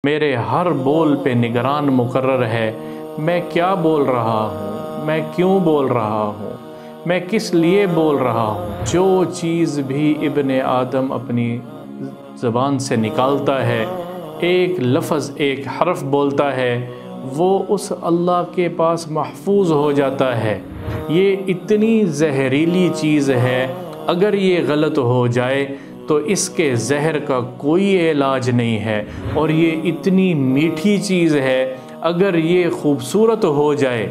میرے ہر بول پہ نگران مقرر ہے۔ میں کیا بول رہا ہوں، میں کیوں بول رہا ہوں، میں کس لیے بول رہا ہوں۔ جو چیز بھی ابن آدم اپنی زبان سے نکالتا ہے، ایک لفظ ایک حرف بولتا ہے، وہ اس اللہ کے پاس محفوظ ہو جاتا ہے۔ یہ اتنی زہریلی چیز ہے، اگر یہ غلط ہو جائے تو اس کے زہر کا کوئی علاج نہیں ہے، اور یہ اتنی میٹھی چیز ہے، اگر یہ خوبصورت ہو جائے،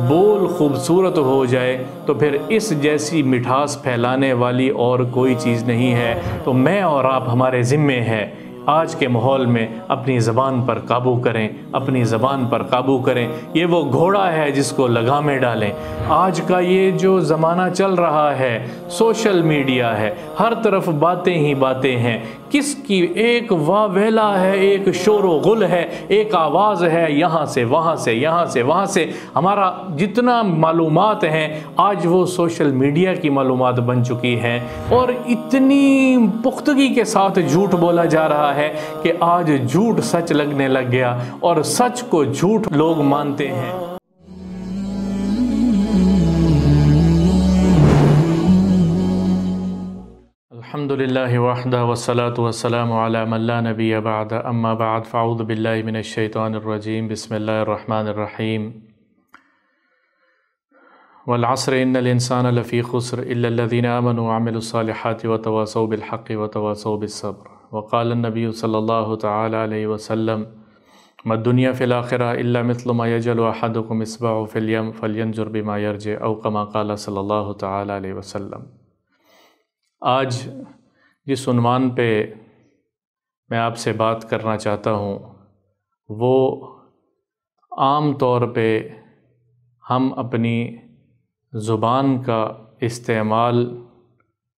بول خوبصورت ہو جائے تو پھر اس جیسی مٹھاس پھیلانے والی اور کوئی چیز نہیں ہے۔ تو میں اور آپ ہمارے ذمے ہے آج کے ماحول میں اپنی زبان پر قابو کریں، اپنی زبان پر قابو کریں۔ یہ وہ گھوڑا ہے جس کو لگامیں ڈالیں۔ آج کا یہ جو زمانہ چل رہا ہے، سوشل میڈیا ہے، ہر طرف باتیں ہی باتیں ہیں، کس کی ایک واویلا ہے، ایک شور و غل ہے، ایک آواز ہے، یہاں سے وہاں سے، یہاں سے وہاں سے۔ ہمارا جتنا معلومات ہیں آج وہ سوشل میڈیا کی معلومات بن چکی ہیں، اور اتنی پختگی کے ساتھ جھوٹ بولا جا رہا ہے کہ آج جھوٹ سچ لگنے لگ گیا، اور سچ کو جھوٹ لوگ مانتے ہیں۔ الحمدللہ وحدہ والصلاة والسلام علی من لا نبی بعد، اما بعد فاعوذ باللہ من الشیطان الرجیم، بسم اللہ الرحمن الرحیم۔ والعصر ان الانسان لفی خسر الا الذین آمنوا وعملوا الصالحات وتواصوا بالحق وتواصوا بالصبر۔ وقال النبی صلی اللہ تعالی علیہ وسلم ما الدنیا فی الآخرہ الا مثل ما یجعل احدکم اصبعه فی الیم فلینظر بما یرجع، او کما قال صلی اللہ تعالی علیہ وسلم۔ آج جس عنوان پہ میں آپ سے بات کرنا چاہتا ہوں وہ عام طور پہ ہم اپنی زبان کا استعمال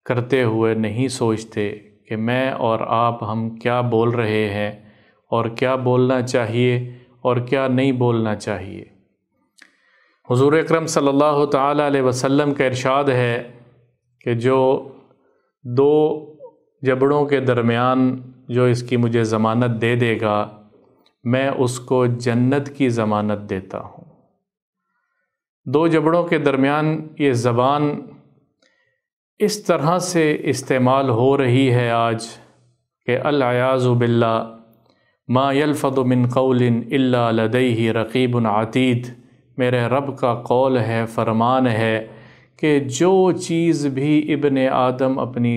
کرتے ہوئے نہیں سوچتے کہ میں اور آپ ہم کیا بول رہے ہیں، اور کیا بولنا چاہیے اور کیا نہیں بولنا چاہیے۔ حضور اکرم صلی اللہ تعالی علیہ وسلم کا ارشاد ہے کہ جو دو جبڑوں کے درمیان جو اس کی مجھے ضمانت دے دے گا، میں اس کو جنت کی ضمانت دیتا ہوں۔ دو جبڑوں کے درمیان یہ زبان اس طرح سے استعمال ہو رہی ہے آج کہ العیاذ باللہ ما یلفظ من قول الا لدیہ رقیب عتید۔ میرے رب کا قول ہے، فرمان ہے کہ جو چیز بھی ابن آدم اپنی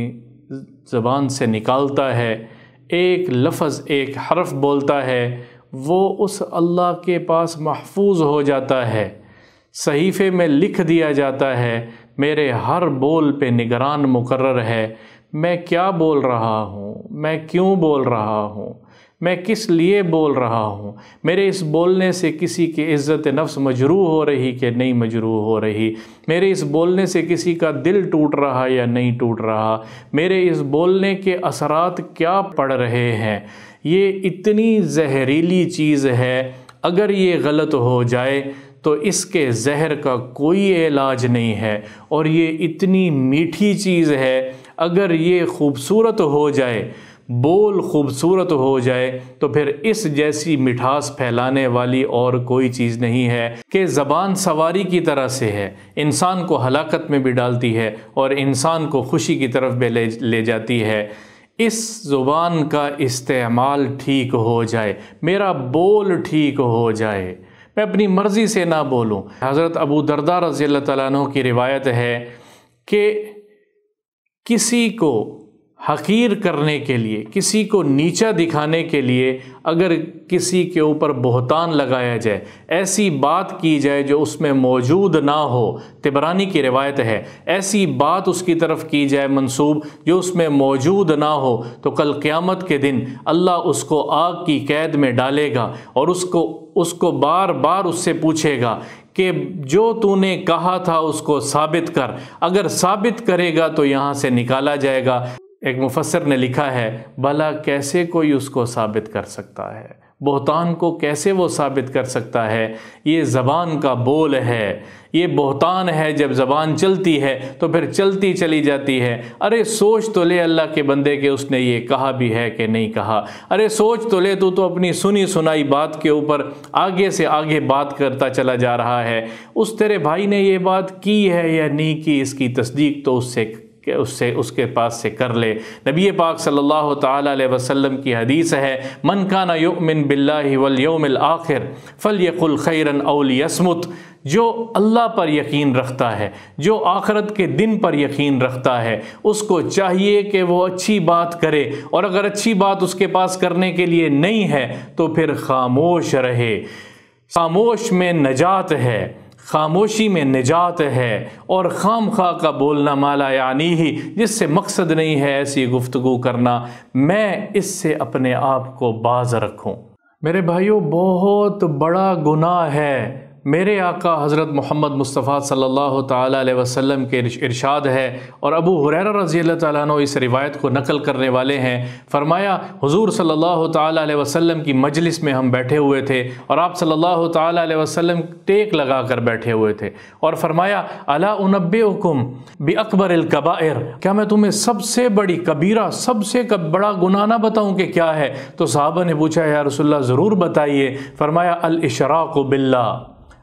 زبان سے نکالتا ہے، ایک لفظ ایک حرف بولتا ہے، وہ اس اللہ کے پاس محفوظ ہو جاتا ہے، صحیفے میں لکھ دیا جاتا ہے۔ میرے ہر بول پہ نگران مقرر ہے۔ میں کیا بول رہا ہوں، میں کیوں بول رہا ہوں، میں کس لیے بول رہا ہوں، میرے اس بولنے سے کسی کی عزت نفس مجروح ہو رہی کہ نہیں مجروح ہو رہی، میرے اس بولنے سے کسی کا دل ٹوٹ رہا یا نہیں ٹوٹ رہا، میرے اس بولنے کے اثرات کیا پڑ رہے ہیں۔ یہ اتنی زہریلی چیز ہے، اگر یہ غلط ہو جائے تو اس کے زہر کا کوئی علاج نہیں ہے، اور یہ اتنی میٹھی چیز ہے، اگر یہ خوبصورت ہو جائے، بول خوبصورت ہو جائے تو پھر اس جیسی مٹھاس پھیلانے والی اور کوئی چیز نہیں ہے۔ کہ زبان سواری کی طرح سے ہے، انسان کو ہلاکت میں بھی ڈالتی ہے اور انسان کو خوشی کی طرف بھی لے جاتی ہے۔ اس زبان کا استعمال ٹھیک ہو جائے، میرا بول ٹھیک ہو جائے، میں اپنی مرضی سے نہ بولوں۔ حضرت ابو درداء رضی اللہ تعالیٰ عنہ کی روایت ہے کہ کسی کو حقیر کرنے کے لیے، کسی کو نیچا دکھانے کے لیے اگر کسی کے اوپر بہتان لگایا جائے، ایسی بات کی جائے جو اس میں موجود نہ ہو، طبرانی کی روایت ہے، ایسی بات اس کی طرف کی جائے منسوب جو اس میں موجود نہ ہو، تو کل قیامت کے دن اللہ اس کو آگ کی قید میں ڈالے گا، اور اس کو بار بار اس سے پوچھے گا کہ جو تو نے کہا تھا اس کو ثابت کر۔ اگر ثابت کرے گا تو یہاں سے نکالا جائے گا۔ ایک مفسر نے لکھا ہے بھلا کیسے کوئی اس کو ثابت کر سکتا ہے، بہتان کو کیسے وہ ثابت کر سکتا ہے؟ یہ زبان کا بول ہے، یہ بہتان ہے۔ جب زبان چلتی ہے تو پھر چلتی چلی جاتی ہے۔ ارے سوچ تو لے اللہ کے بندے کہ اس نے یہ کہا بھی ہے کہ نہیں کہا۔ ارے سوچ تو لے، تو اپنی سنی سنائی بات کے اوپر آگے سے آگے بات کرتا چلا جا رہا ہے۔ اس تیرے بھائی نے یہ بات کی ہے یا نہیں کی، اس کی تصدیق تو اس کے پاس سے کر لے۔ نبی پاک صلی اللہ تعالی علیہ وسلم کی حدیث ہے من کان یؤمن باللہ والیوم الآخر فلیقل خیرا او لیصمت۔ جو اللہ پر یقین رکھتا ہے، جو آخرت کے دن پر یقین رکھتا ہے، اس کو چاہیے کہ وہ اچھی بات کرے، اور اگر اچھی بات اس کے پاس کرنے کے لیے نہیں ہے تو پھر خاموش رہے۔ خاموش میں نجات ہے، خاموشی میں نجات ہے، اور خام خواہ کا بولنا مالا یعنی ہی، جس سے مقصد نہیں ہے ایسی گفتگو کرنا، میں اس سے اپنے آپ کو باز رکھوں۔ میرے بھائیوں، بہت بڑا گناہ ہے۔ میرے آقا حضرت محمد مصطفیٰ صلی اللہ تعالیٰ علیہ وسلم کے ارشاد ہے، اور ابو ہریرہ رضی اللہ تعالیٰ عنہ اس روایت کو نقل کرنے والے ہیں، فرمایا حضور صلی اللہ تعالیٰ علیہ وسلم کی مجلس میں ہم بیٹھے ہوئے تھے، اور آپ صلی اللہ تعالیٰ علیہ وسلم ٹیک لگا کر بیٹھے ہوئے تھے، اور فرمایا الا انبئکم باکبر الکبائر، کیا میں تمہیں سب سے بڑی کبیرہ، سب سے بڑا گناہ نہ بتاؤں کہ کیا ہے؟ تو صحابہ نے پوچھا یا رسول اللہ ضرور بتائیے۔ فرمایا الاشراک باللہ،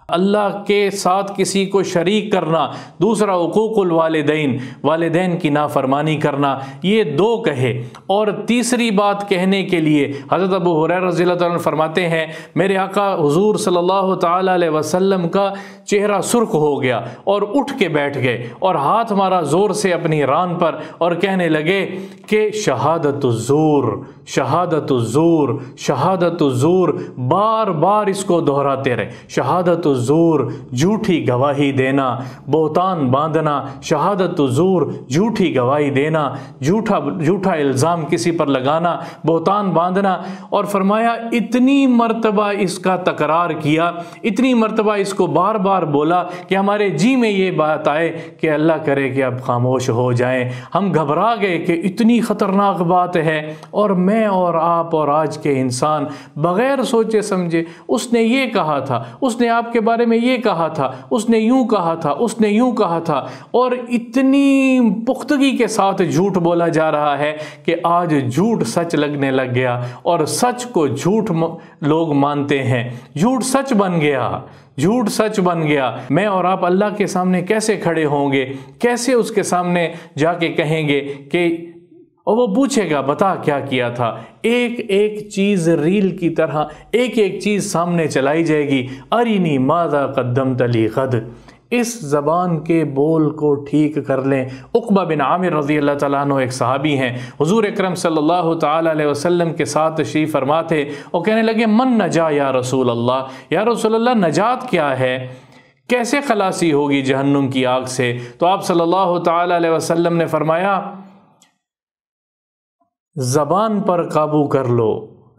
اللہ کے ساتھ کسی کو شریک کرنا، دوسرا حقوق الوالدین، والدین کی نافرمانی کرنا، یہ دو کہے۔ اور تیسری بات کہنے کے لیے حضرت ابو ہریرہ رضی اللہ تعالیٰ عنہ فرماتے ہیں میرے آقا حضور صلی اللہ تعالیٰ علیہ وسلم کا چہرہ سرخ ہو گیا اور اٹھ کے بیٹھ گئے اور ہاتھ مارا زور سے اپنی ران پر اور کہنے لگے کہ شہادت الزور، شہادت الزور، شہادت الزور، بار بار اس کو دہراتے رہے۔ شہادت الزور، جھوٹی گواہی دینا، بہتان باندھنا، شہادت الزور، جھوٹی گواہی دینا، جھوٹا الزام کسی پر لگانا، بہتان باندھنا۔ اور فرمایا اتنی مرتبہ اس کا تکرار کیا، اتنی مرتبہ اس کو بار بار بولا کہ ہمارے جی میں یہ بات آئے کہ اللہ کرے کہ اب خاموش ہو جائیں۔ ہم گھبرا گئے کہ اتنی خطرناک بات ہے، اور میں اور آپ اور آج کے انسان بغیر سوچے سمجھے اس نے یہ کہا تھا، اس نے آپ کے بارے میں یہ کہا تھا، اس نے یوں کہا تھا، اس نے یوں کہا تھا، اور اتنی پختگی کے ساتھ جھوٹ بولا جا رہا ہے کہ آج جھوٹ سچ لگنے لگ گیا، اور سچ کو جھوٹ لوگ مانتے ہیں، جھوٹ سچ بن گیا، جھوٹ سچ بن گیا۔ میں اور آپ اللہ کے سامنے کیسے کھڑے ہوں گے، کیسے اس کے سامنے جا کے کہیں گے کہ، اور وہ پوچھے گا بتا کیا کیا تھا؟ ایک ایک چیز ریل کی طرح ایک ایک چیز سامنے چلائی جائے گی۔ ارینی ماذا قدمت لی غد۔ اس زبان کے بول کو ٹھیک کر لیں۔ عقبہ بن عامر رضی اللہ تعالیٰ عنہ ایک صحابی ہیں، حضور اکرم صلی اللہ تعالیٰ علیہ وسلم کے ساتھ تشریف فرما تھے، اور کہنے لگے من نجا یا رسول اللہ، یا رسول اللہ نجات کیا ہے، کیسے خلاصی ہوگی جہنم کی آگ سے؟ تو آپ صلی اللہ تعالیٰ علیہ وسلم نے فرمایا زبان پر قابو کر لو،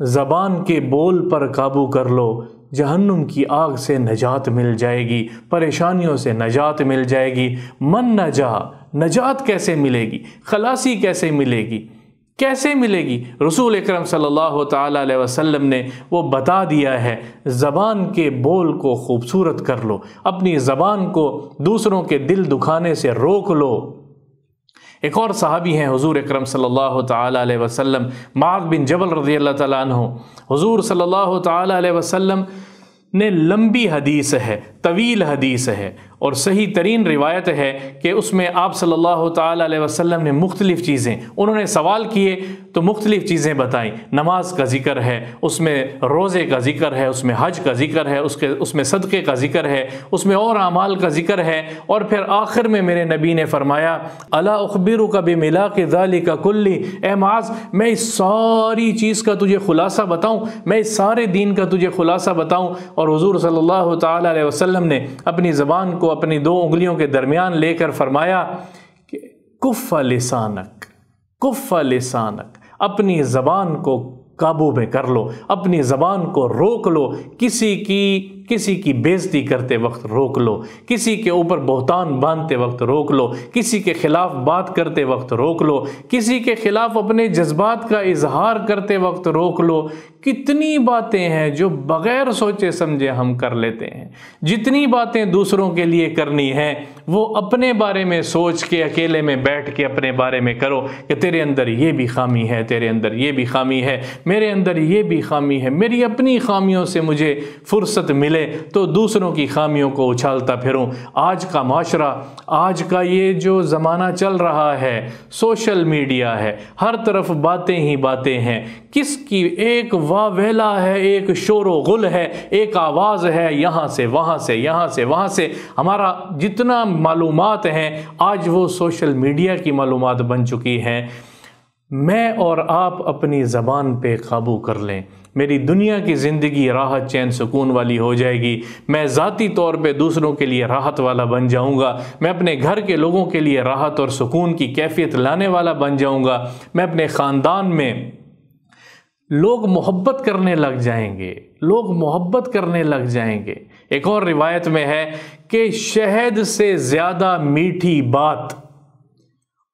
زبان کے بول پر قابو کر لو، جہنم کی آگ سے نجات مل جائے گی، پریشانیوں سے نجات مل جائے گی۔ من نجا، نجات کیسے ملے گی، خلاصی کیسے ملے گی، کیسے ملے گی؟ رسول اکرم صلی اللہ تعالیٰ علیہ وسلم نے وہ بتا دیا ہے، زبان کے بول کو خوبصورت کر لو، اپنی زبان کو دوسروں کے دل دکھانے سے روک لو۔ ایک اور صحابی ہیں حضور اکرم صلی اللہ تعالیٰ علیہ وسلم، معاذ بن جبل رضی اللہ تعالیٰ عنہ۔ حضور صلی اللہ تعالیٰ علیہ وسلم نے لمبی حدیث ہے، طویل حدیث ہے، اور صحیح ترین روایت ہے کہ اس میں آپ صلی اللہ تعالیٰ علیہ وسلم نے مختلف چیزیں، انہوں نے سوال کیے تو مختلف چیزیں بتائیں۔ نماز کا ذکر ہے، اس میں روزے کا ذکر ہے، اس میں حج کا ذکر ہے، اس میں صدقے کا ذکر ہے، اس میں اور اعمال کا ذکر ہے، اور پھر آخر میں میرے نبی نے فرمایا الا اخبرک بملاک ذلک کلی، اے معاذ میں اس ساری چیز کا تجھے خلاصہ بتاؤں، میں اس سارے دین کا تجھے خلاصہ بتاؤں؟ اور حضور صلی اللہ تعالیٰ علیہ وسلم نے اپنی زبان کو اپنی دو انگلیوں کے درمیان لے کر فرمایا کہ کف لسانک، کف لسانک، اپنی زبان کو قابو میں کر لو، اپنی زبان کو روک لو، کسی کی کسی کی بےزتی کرتے وقت روک لو، کسی کے اوپر بہتان باندھتے وقت روک لو، کسی کے خلاف بات کرتے وقت روک لو، کسی کے خلاف اپنے جذبات کا اظہار کرتے وقت روک لو۔ کتنی باتیں ہیں جو بغیر سوچے سمجھے ہم کر لیتے ہیں۔ جتنی باتیں دوسروں کے لیے کرنی ہیں وہ اپنے بارے میں سوچ کے اکیلے میں بیٹھ کے اپنے بارے میں کرو کہ تیرے اندر یہ بھی خامی ہے، تیرے اندر یہ بھی خامی ہے، میرے اندر یہ بھی خامی ہے۔ میری اپنی خامیوں سے مجھے فرصت ملے تو دوسروں کی خامیوں کو اچھالتا پھروں۔ آج کا معاشرہ، آج کا یہ جو زمانہ چل رہا ہے، سوشل میڈیا ہے، ہر طرف باتیں ہی باتیں ہیں۔ کس کی ایک واویلا ہے، ایک شور و غل ہے، ایک آواز ہے، یہاں سے وہاں سے، یہاں سے وہاں سے۔ ہمارا جتنا معلومات ہیں آج وہ سوشل میڈیا کی معلومات بن چکی ہیں۔ میں اور آپ اپنی زبان پہ قابو کر لیں، میری دنیا کی زندگی راحت چین سکون والی ہو جائے گی۔ میں ذاتی طور پہ دوسروں کے لیے راحت والا بن جاؤں گا، میں اپنے گھر کے لوگوں کے لیے راحت اور سکون کی کیفیت لانے والا بن جاؤں گا۔ میں اپنے خاندان میں لوگ محبت کرنے لگ جائیں گے، لوگ محبت کرنے لگ جائیں گے۔ ایک اور روایت میں ہے کہ شہد سے زیادہ میٹھی بات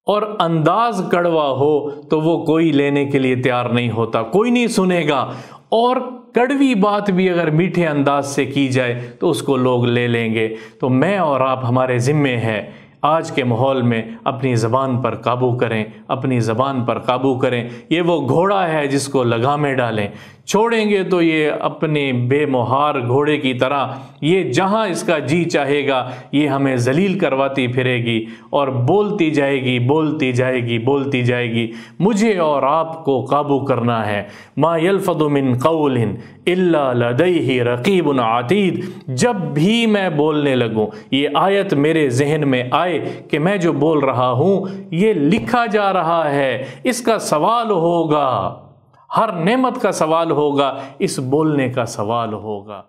اور انداز کڑوا ہو تو وہ کوئی لینے کے لیے تیار نہیں ہوتا، کوئی نہیں سنے گا۔ اور کڑوی بات بھی اگر میٹھے انداز سے کی جائے تو اس کو لوگ لے لیں گے۔ تو میں اور آپ، ہمارے ذمے ہے آج کے ماحول میں اپنی زبان پر قابو کریں، اپنی زبان پر قابو کریں۔ یہ وہ گھوڑا ہے جس کو لگامیں ڈالیں، چھوڑیں گے تو یہ اپنے بے مہار گھوڑے کی طرح یہ جہاں اس کا جی چاہے گا یہ ہمیں ذلیل کرواتی پھرے گی اور بولتی جائے گی، بولتی جائے گی، بولتی جائے گی۔ مجھے اور آپ کو قابو کرنا ہے۔ ما یلفظ من قول الا لدیہ رقیب عتید۔ جب بھی میں بولنے لگوں، یہ آیت میرے ذہن میں آئے کہ میں جو بول رہا ہوں یہ لکھا جا رہا ہے، اس کا سوال ہوگا، ہر نعمت کا سوال ہوگا، اس بولنے کا سوال ہوگا۔